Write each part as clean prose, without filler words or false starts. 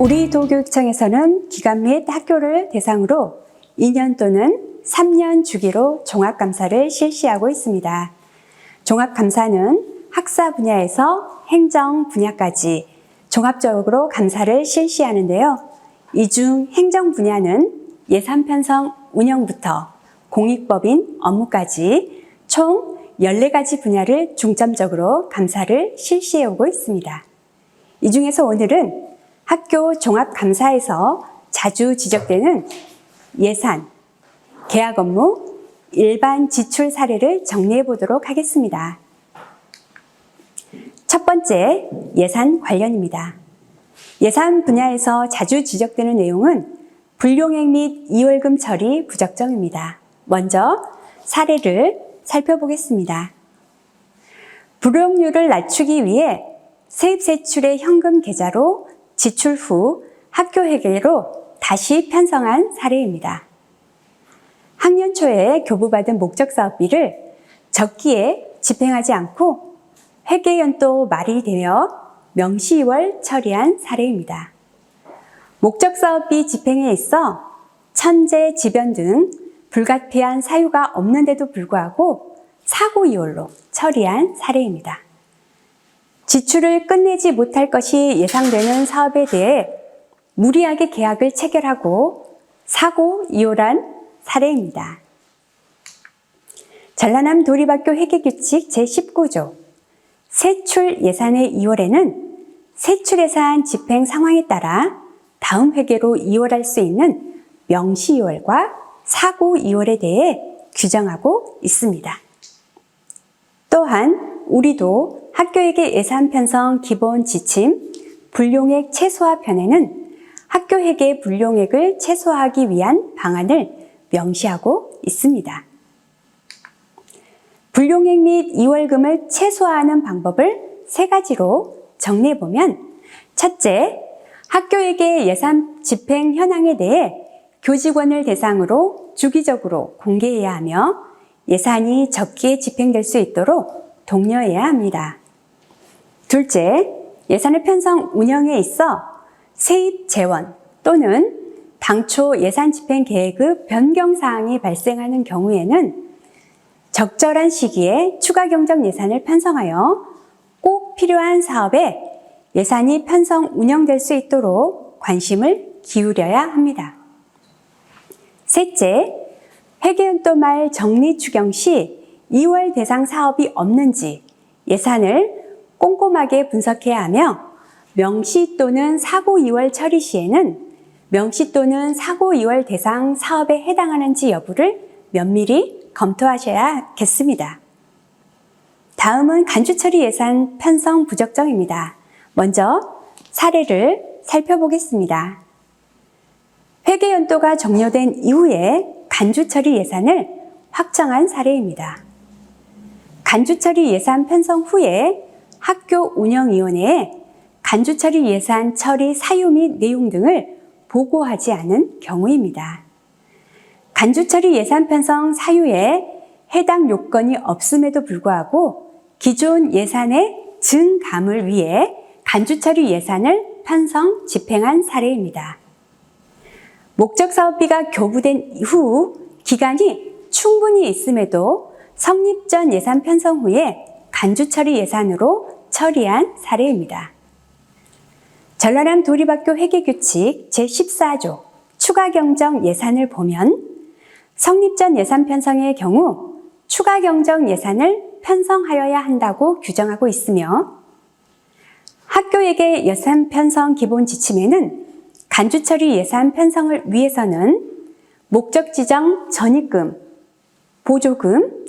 우리 도교육청에서는 기관 및 학교를 대상으로 2년 또는 3년 주기로 종합감사를 실시하고 있습니다. 종합감사는 학사 분야에서 행정 분야까지 종합적으로 감사를 실시하는데요. 이 중 행정 분야는 예산 편성 운영부터 공익법인 업무까지 총 14가지 분야를 중점적으로 감사를 실시해 오고 있습니다. 이 중에서 오늘은 학교 종합감사에서 자주 지적되는 예산, 계약 업무, 일반 지출 사례를 정리해 보도록 하겠습니다. 첫 번째, 예산 관련입니다. 예산 분야에서 자주 지적되는 내용은 불용액 및 이월금 처리 부적정입니다. 먼저 사례를 살펴보겠습니다. 불용률을 낮추기 위해 세입세출의 현금 계좌로 지출 후 학교 회계로 다시 편성한 사례입니다. 학년 초에 교부받은 목적사업비를 적기에 집행하지 않고 회계연도 말이 되어 명시이월 처리한 사례입니다. 목적사업비 집행에 있어 천재, 지변 등 불가피한 사유가 없는데도 불구하고 사고이월로 처리한 사례입니다. 지출을 끝내지 못할 것이 예상되는 사업에 대해 무리하게 계약을 체결하고 사고이월한 사례입니다. 전라남 도립학교 회계규칙 제19조 세출 예산의 이월에는 세출 예산 집행 상황에 따라 다음 회계로 이월할 수 있는 명시이월과 사고이월에 대해 규정하고 있습니다. 또한 우리도 학교회계 예산 편성 기본 지침 불용액 최소화 편에는 학교회계 불용액을 최소화하기 위한 방안을 명시하고 있습니다. 불용액 및 이월금을 최소화하는 방법을 3가지로 정리해보면 첫째, 학교회계 예산 집행 현황에 대해 교직원을 대상으로 주기적으로 공개해야 하며 예산이 적기에 집행될 수 있도록 독려해야 합니다. 둘째, 예산의 편성 운영에 있어 세입 재원 또는 당초 예산 집행 계획의 변경 사항이 발생하는 경우에는 적절한 시기에 추가 경정 예산을 편성하여 꼭 필요한 사업에 예산이 편성 운영될 수 있도록 관심을 기울여야 합니다. 셋째, 회계연도 말 정리 추경 시 2월 대상 사업이 없는지 예산을 꼼꼼하게 분석해야 하며 명시 또는 사고 2월 처리 시에는 명시 또는 사고 2월 대상 사업에 해당하는지 여부를 면밀히 검토하셔야겠습니다. 다음은 간주처리 예산 편성 부적정입니다. 먼저 사례를 살펴보겠습니다. 회계연도가 종료된 이후에 간주처리 예산을 확정한 사례입니다. 간주처리 예산 편성 후에 학교 운영위원회에 간주처리 예산 처리 사유 및 내용 등을 보고하지 않은 경우입니다. 간주처리 예산 편성 사유에 해당 요건이 없음에도 불구하고 기존 예산의 증감을 위해 간주처리 예산을 편성 집행한 사례입니다. 목적사업비가 교부된 이후 기간이 충분히 있음에도 성립 전 예산 편성 후에 간주처리 예산으로 처리한 사례입니다. 전라남 도립학교 회계규칙 제14조 추가경정 예산을 보면 성립 전 예산 편성의 경우 추가경정 예산을 편성하여야 한다고 규정하고 있으며 학교회계 예산 편성 기본 지침에는 간주처리 예산 편성을 위해서는 목적 지정 전입금, 보조금,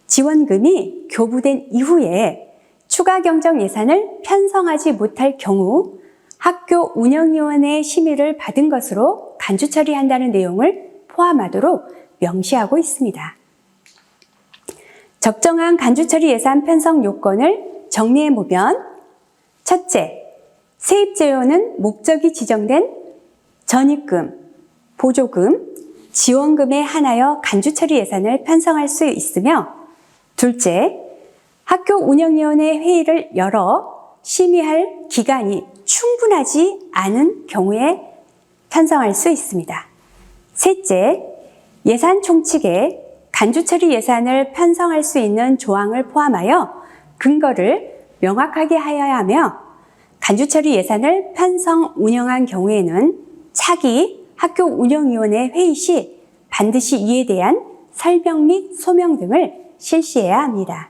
지원금이 교부된 이후에 추가 경정 예산을 편성하지 못할 경우 학교 운영위원회의 심의를 받은 것으로 간주 처리한다는 내용을 포함하도록 명시하고 있습니다. 적정한 간주 처리 예산 편성 요건을 정리해보면 첫째, 세입 재원은 목적이 지정된 전입금, 보조금, 지원금에 한하여 간주 처리 예산을 편성할 수 있으며 둘째, 학교 운영위원회 회의를 열어 심의할 기간이 충분하지 않은 경우에 편성할 수 있습니다. 셋째, 예산 총칙에 간주처리 예산을 편성할 수 있는 조항을 포함하여 근거를 명확하게 하여야 하며, 간주처리 예산을 편성 운영한 경우에는 차기 학교운영위원회 회의 시 반드시 이에 대한 설명 및 소명 등을 실시해야 합니다.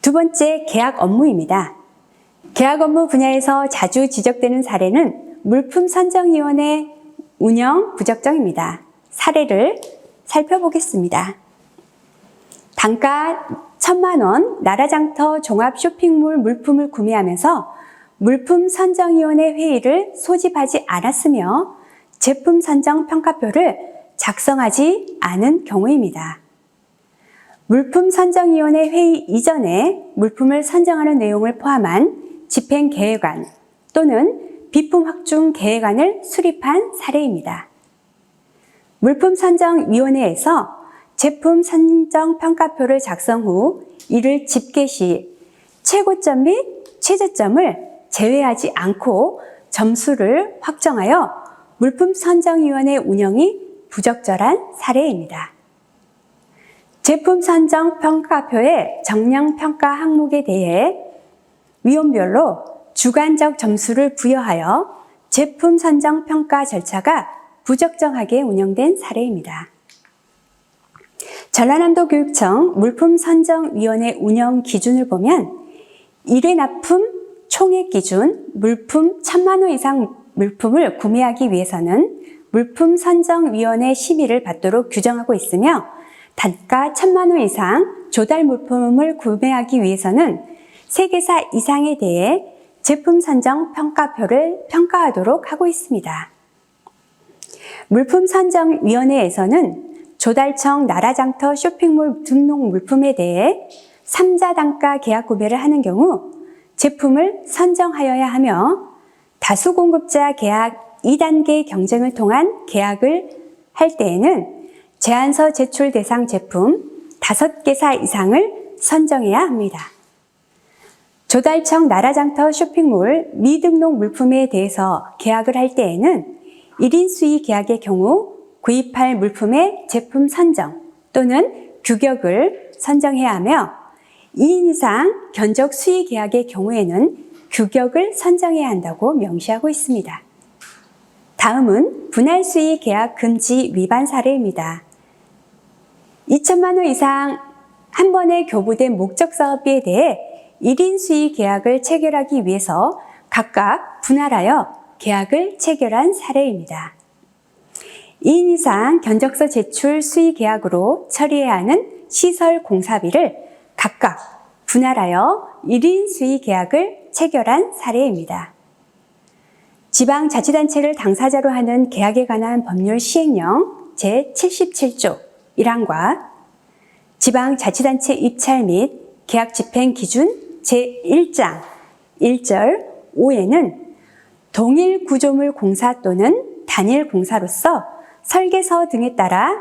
두 번째, 계약 업무입니다. 계약 업무 분야에서 자주 지적되는 사례는 물품선정위원회 운영 부적정입니다. 사례를 살펴보겠습니다. 단가 1,000만 원 나라장터 종합 쇼핑몰 물품을 구매하면서 물품선정위원회 회의를 소집하지 않았으며 제품 선정 평가표를 작성하지 않은 경우입니다. 물품선정위원회 회의 이전에 물품을 선정하는 내용을 포함한 집행계획안 또는 비품확충계획안을 수립한 사례입니다. 물품선정위원회에서 제품 선정 평가표를 작성 후 이를 집계 시 최고점 및 최저점을 제외하지 않고 점수를 확정하여 물품선정위원회 운영이 부적절한 사례입니다. 제품 선정 평가표의 정량평가 항목에 대해 위원별로 주관적 점수를 부여하여 제품 선정 평가 절차가 부적정하게 운영된 사례입니다. 전라남도 교육청 물품선정위원회 운영 기준을 보면 1회 납품 총액 기준 물품 1,000만 원 이상 물품을 구매하기 위해서는 물품선정위원회 심의를 받도록 규정하고 있으며, 단가 1,000만 원 이상 조달 물품을 구매하기 위해서는 세계사 이상에 대해 제품 선정 평가표를 평가하도록 하고 있습니다. 물품선정위원회에서는 조달청 나라장터 쇼핑몰 등록 물품에 대해 3자 단가 계약 구매를 하는 경우 제품을 선정하여야 하며, 다수 공급자 계약 2단계 경쟁을 통한 계약을 할 때에는 제안서 제출 대상 제품 5개사 이상을 선정해야 합니다. 조달청 나라장터 쇼핑몰 미등록 물품에 대해서 계약을 할 때에는 1인 수의 계약의 경우 구입할 물품의 제품 선정 또는 규격을 선정해야 하며, 2인 이상 견적 수의 계약의 경우에는 규격을 선정해야 한다고 명시하고 있습니다. 다음은 분할 수의 계약 금지 위반 사례입니다. 2,000만 원 이상 한 번에 교부된 목적 사업비에 대해 1인 수의 계약을 체결하기 위해서 각각 분할하여 계약을 체결한 사례입니다. 2인 이상 견적서 제출 수의 계약으로 처리해야 하는 시설 공사비를 각각 분할하여 1인 수의 계약을 체결한 사례입니다. 지방자치단체를 당사자로 하는 계약에 관한 법률 시행령 제77조 1항과 지방자치단체 입찰 및 계약 집행 기준 제1장 1절 5에는 동일 구조물 공사 또는 단일 공사로서 설계서 등에 따라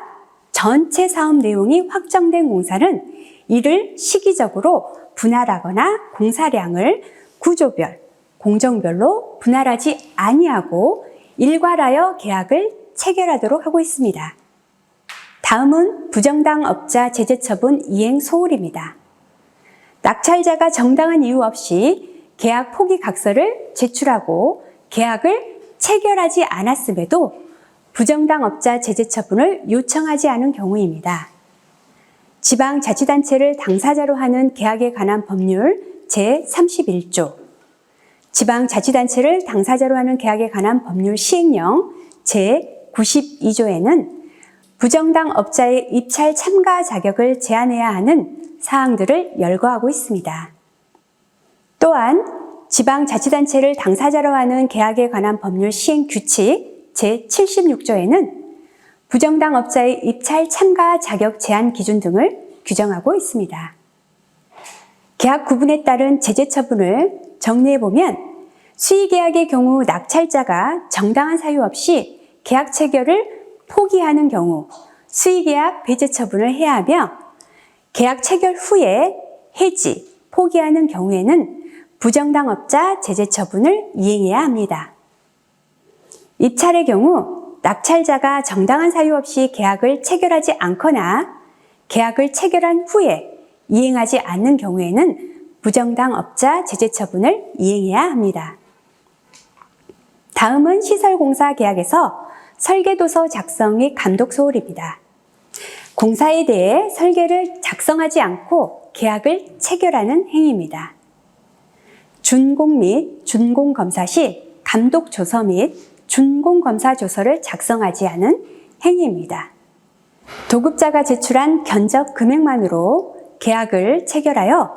전체 사업 내용이 확정된 공사는 이를 시기적으로 분할하거나 공사량을 구조별, 공정별로 분할하지 아니하고 일괄하여 계약을 체결하도록 하고 있습니다. 다음은 부정당 업자 제재 처분 이행 소홀입니다. 낙찰자가 정당한 이유 없이 계약 포기 각서를 제출하고 계약을 체결하지 않았음에도 부정당 업자 제재 처분을 요청하지 않은 경우입니다. 지방자치단체를 당사자로 하는 계약에 관한 법률 제31조, 지방자치단체를 당사자로 하는 계약에 관한 법률 시행령 제92조에는 부정당 업자의 입찰 참가 자격을 제한해야 하는 사항들을 열거하고 있습니다. 또한 지방자치단체를 당사자로 하는 계약에 관한 법률 시행 규칙 제76조에는 부정당 업자의 입찰 참가 자격 제한 기준 등을 규정하고 있습니다. 계약 구분에 따른 제재 처분을 정리해보면, 수의계약의 경우 낙찰자가 정당한 사유 없이 계약 체결을 포기하는 경우 수의계약 배제 처분을 해야 하며, 계약 체결 후에 해지, 포기하는 경우에는 부정당 업자 제재 처분을 이행해야 합니다. 입찰의 경우 낙찰자가 정당한 사유 없이 계약을 체결하지 않거나 계약을 체결한 후에 이행하지 않는 경우에는 부정당 업자 제재 처분을 이행해야 합니다. 다음은 시설공사 계약에서 설계도서 작성 및 감독 소홀입니다. 공사에 대해 설계를 작성하지 않고 계약을 체결하는 행위입니다. 준공 및 준공검사 시 감독조서 및 준공검사조서를 작성하지 않은 행위입니다. 도급자가 제출한 견적 금액만으로 계약을 체결하여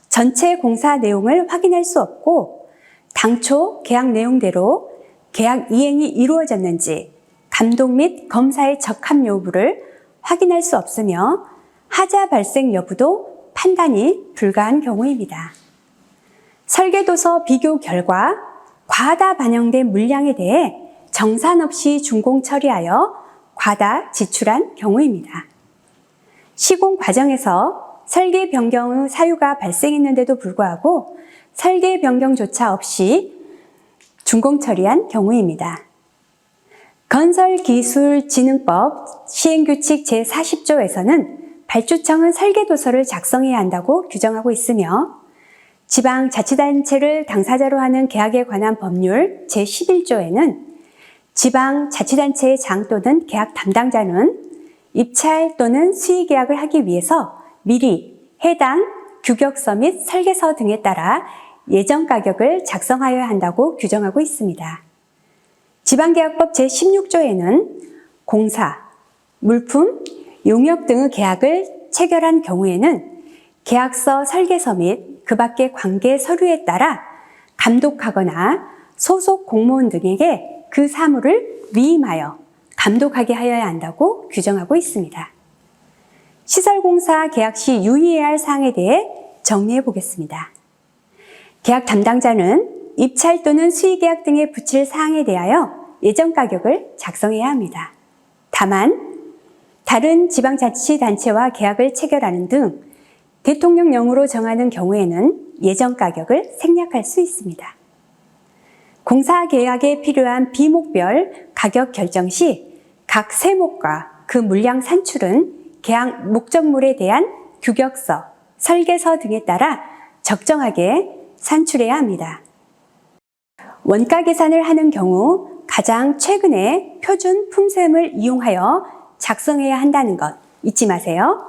전체 공사 내용을 확인할 수 없고 당초 계약 내용대로 계약 이행이 이루어졌는지 감독 및 검사의 적합 여부를 확인할 수 없으며 하자 발생 여부도 판단이 불가한 경우입니다. 설계도서 비교 결과 과다 반영된 물량에 대해 정산 없이 준공 처리하여 과다 지출한 경우입니다. 시공 과정에서 설계 변경의 사유가 발생했는데도 불구하고 설계 변경조차 없이 준공 처리한 경우입니다. 건설기술진흥법 시행규칙 제40조에서는 발주청은 설계도서를 작성해야 한다고 규정하고 있으며 지방자치단체를 당사자로 하는 계약에 관한 법률 제11조에는 지방자치단체의 장 또는 계약 담당자는 입찰 또는 수의계약을 하기 위해서 미리 해당 규격서 및 설계서 등에 따라 예정가격을 작성하여야 한다고 규정하고 있습니다. 지방계약법 제16조에는 공사, 물품, 용역 등의 계약을 체결한 경우에는 계약서 설계서 및 그 밖의 관계 서류에 따라 감독하거나 소속 공무원 등에게 그 사무를 위임하여 감독하게 하여야 한다고 규정하고 있습니다. 시설공사 계약 시 유의해야 할 사항에 대해 정리해 보겠습니다. 계약 담당자는 입찰 또는 수의계약 등에 붙일 사항에 대하여 예정가격을 작성해야 합니다. 다만 다른 지방자치단체와 계약을 체결하는 등 대통령령으로 정하는 경우에는 예정가격을 생략할 수 있습니다. 공사계약에 필요한 비목별 가격 결정 시 각 세목과 그 물량 산출은 계약 목적물에 대한 규격서, 설계서 등에 따라 적정하게 산출해야 합니다. 원가 계산을 하는 경우 가장 최근에 표준 품셈을 이용하여 작성해야 한다는 것 잊지 마세요.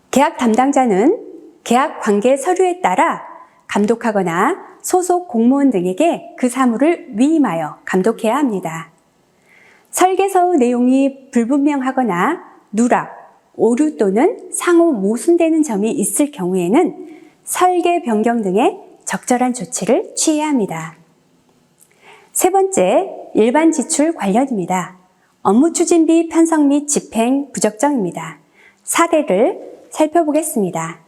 계약 담당자는 계약 관계 서류에 따라 감독하거나 소속 공무원 등에게 그 사무를 위임하여 감독해야 합니다. 설계서의 내용이 불분명하거나 누락, 오류 또는 상호 모순되는 점이 있을 경우에는 설계 변경 등의 적절한 조치를 취해야 합니다. 세 번째, 일반 지출 관련입니다. 업무 추진비 편성 및 집행 부적정입니다. 사례를 살펴보겠습니다.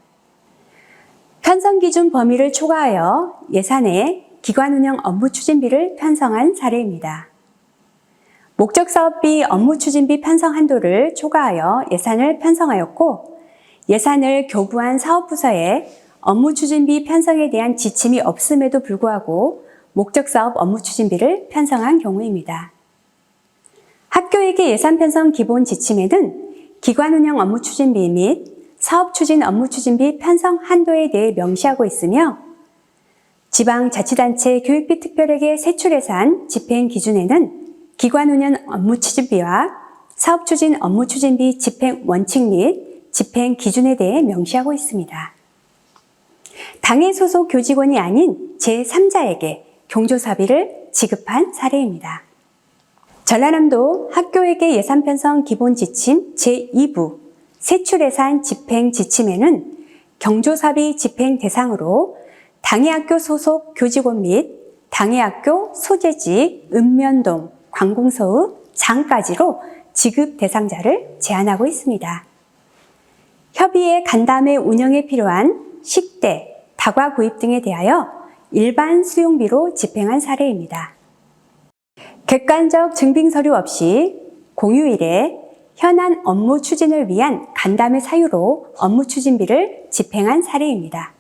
편성 기준 범위를 초과하여 예산에 기관 운영 업무 추진비를 편성한 사례입니다. 목적 사업비 업무 추진비 편성 한도를 초과하여 예산을 편성하였고 예산을 교부한 사업부서에 업무 추진비 편성에 대한 지침이 없음에도 불구하고 목적 사업 업무 추진비를 편성한 경우입니다. 학교에게 예산 편성 기본 지침에는 기관 운영 업무 추진비 및 사업 추진 업무 추진비 편성 한도에 대해 명시하고 있으며 지방자치단체 교육비 특별회계 세출예산 집행 기준에는 기관 운영 업무 추진비와 사업 추진 업무 추진비 집행 원칙 및 집행 기준에 대해 명시하고 있습니다. 당해 소속 교직원이 아닌 제3자에게 경조사비를 지급한 사례입니다. 전라남도 학교에게 예산 편성 기본 지침 제2부 세출예산 집행 지침에는 경조사비 집행 대상으로 당해학교 소속 교직원 및 당해학교 소재지, 읍면동, 관공서의 장까지로 지급 대상자를 제한하고 있습니다. 협의회 간담회 운영에 필요한 식대, 다과 구입 등에 대하여 일반 수용비로 집행한 사례입니다. 객관적 증빙 서류 없이 공휴일에 현안 업무 추진을 위한 간담회 사유로 업무 추진비를 집행한 사례입니다.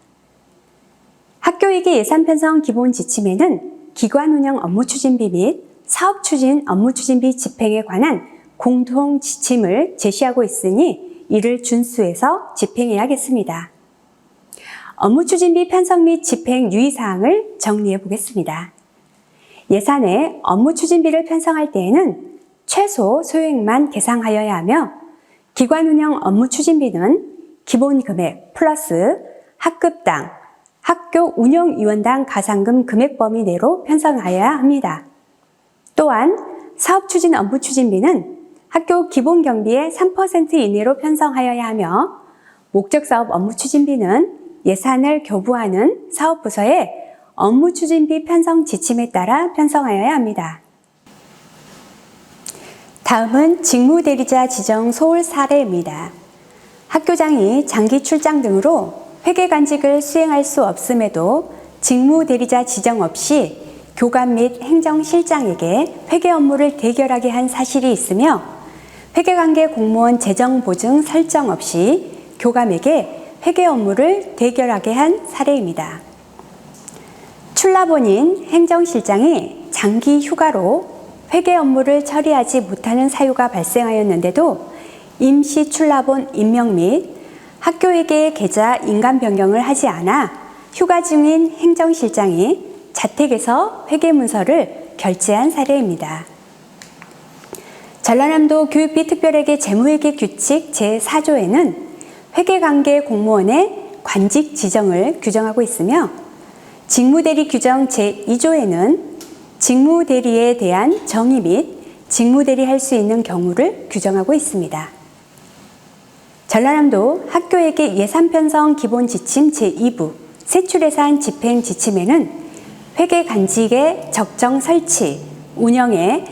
학교 학교회계 예산 편성 기본 지침에는 기관 운영 업무 추진비 및 사업 추진 업무 추진비 집행에 관한 공통 지침을 제시하고 있으니 이를 준수해서 집행해야겠습니다. 업무 추진비 편성 및 집행 유의사항을 정리해 보겠습니다. 예산에 업무 추진비를 편성할 때에는 최소 소요액만 계상하여야 하며 기관 운영 업무 추진비는 기본 금액 플러스 학급당, 학교 운영위원당 가산금 금액 범위 내로 편성하여야 합니다. 또한 사업 추진 업무 추진비는 학교 기본 경비의 3% 이내로 편성하여야 하며 목적 사업 업무 추진비는 예산을 교부하는 사업부서의 업무 추진비 편성 지침에 따라 편성하여야 합니다. 다음은 직무대리자 지정 소홀 사례입니다. 학교장이 장기 출장 등으로 회계관직을 수행할 수 없음에도 직무대리자 지정 없이 교감 및 행정실장에게 회계 업무를 대결하게 한 사실이 있으며 회계관계 공무원 재정 보증 설정 없이 교감에게 회계 업무를 대결하게 한 사례입니다. 출납원인 행정실장이 장기 휴가로 회계 업무를 처리하지 못하는 사유가 발생하였는데도 임시 출납원 임명 및 학교회계 계좌 인감 변경을 하지 않아 휴가 중인 행정실장이 자택에서 회계문서를 결제한 사례입니다. 전라남도 교육비 특별회계 재무회계 규칙 제4조에는 회계관계 공무원의 관직 지정을 규정하고 있으며 직무대리 규정 제2조에는 직무대리에 대한 정의 및 직무대리할 수 있는 경우를 규정하고 있습니다. 전라남도 학교회계 예산편성 기본지침 제2부 세출예산 집행 지침에는 회계관직의 적정 설치, 운영에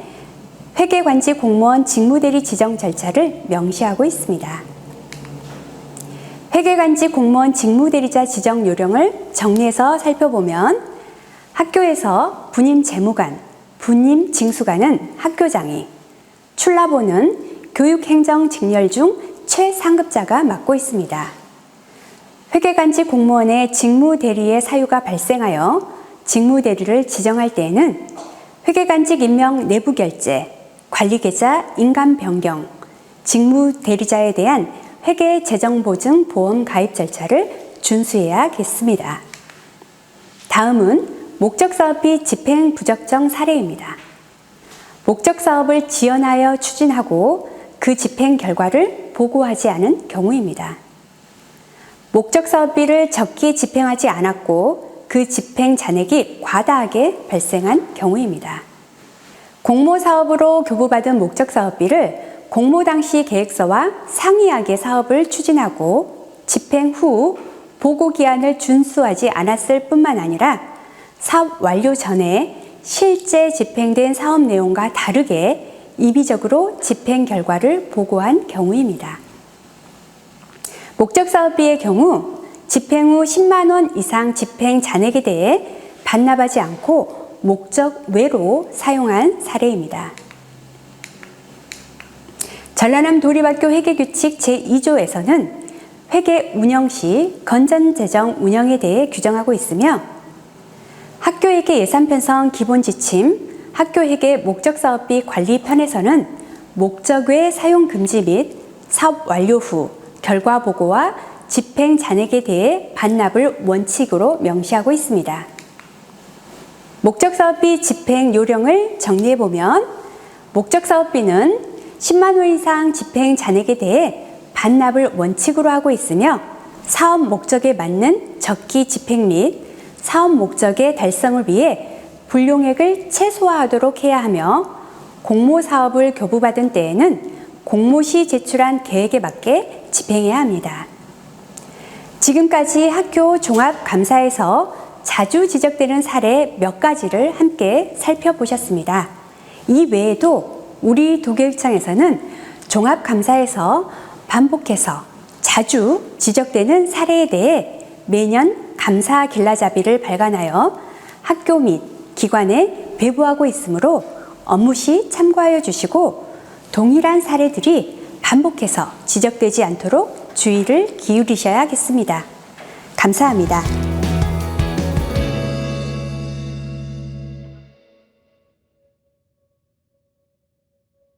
회계관직 공무원 직무대리 지정 절차를 명시하고 있습니다. 회계관직 공무원 직무대리자 지정 요령을 정리해서 살펴보면 학교에서 분임 재무관, 분임 징수관은 학교장이, 출납원은 교육행정 직렬 중 최상급자가 맡고 있습니다. 회계관직 공무원의 직무대리의 사유가 발생하여 직무대리를 지정할 때에는 회계관직 임명 내부 결제, 관리계좌 인감 변경, 직무대리자에 대한 회계 재정보증 보험 가입 절차를 준수해야겠습니다. 다음은 목적사업비 집행 부적정 사례입니다. 목적사업을 지원하여 추진하고 그 집행 결과를 보고하지 않은 경우입니다. 목적사업비를 적게 집행하지 않았고 그 집행 잔액이 과다하게 발생한 경우입니다. 공모사업으로 교부받은 목적사업비를 공모 당시 계획서와 상이하게 사업을 추진하고 집행 후 보고기한을 준수하지 않았을 뿐만 아니라 사업 완료 전에 실제 집행된 사업 내용과 다르게 임의적으로 집행 결과를 보고한 경우입니다. 목적사업비의 경우 집행 후 10만 원 이상 집행 잔액에 대해 반납하지 않고 목적 외로 사용한 사례입니다. 전라남 도립학교 회계규칙 제2조에서는 회계 운영 시 건전재정 운영에 대해 규정하고 있으며 학교회계 예산 편성 기본 지침, 학교회계 목적사업비 관리 편에서는 목적 외 사용 금지 및 사업 완료 후 결과 보고와 집행 잔액에 대해 반납을 원칙으로 명시하고 있습니다. 목적사업비 집행 요령을 정리해보면 목적사업비는 10만 원 이상 집행 잔액에 대해 반납을 원칙으로 하고 있으며 사업 목적에 맞는 적기 집행 및 사업 목적의 달성을 위해 불용액을 최소화하도록 해야 하며 공모사업을 교부받은 때에는 공모 시 제출한 계획에 맞게 집행해야 합니다. 지금까지 학교 종합감사에서 자주 지적되는 사례 몇 가지를 함께 살펴보셨습니다. 이 외에도 우리 도교육청에서는 종합감사에서 반복해서 자주 지적되는 사례에 대해 매년 감사 길라잡이를 발간하여 학교 및 기관에 배부하고 있으므로 업무 시 참고하여 주시고 동일한 사례들이 반복해서 지적되지 않도록 주의를 기울이셔야겠습니다. 감사합니다.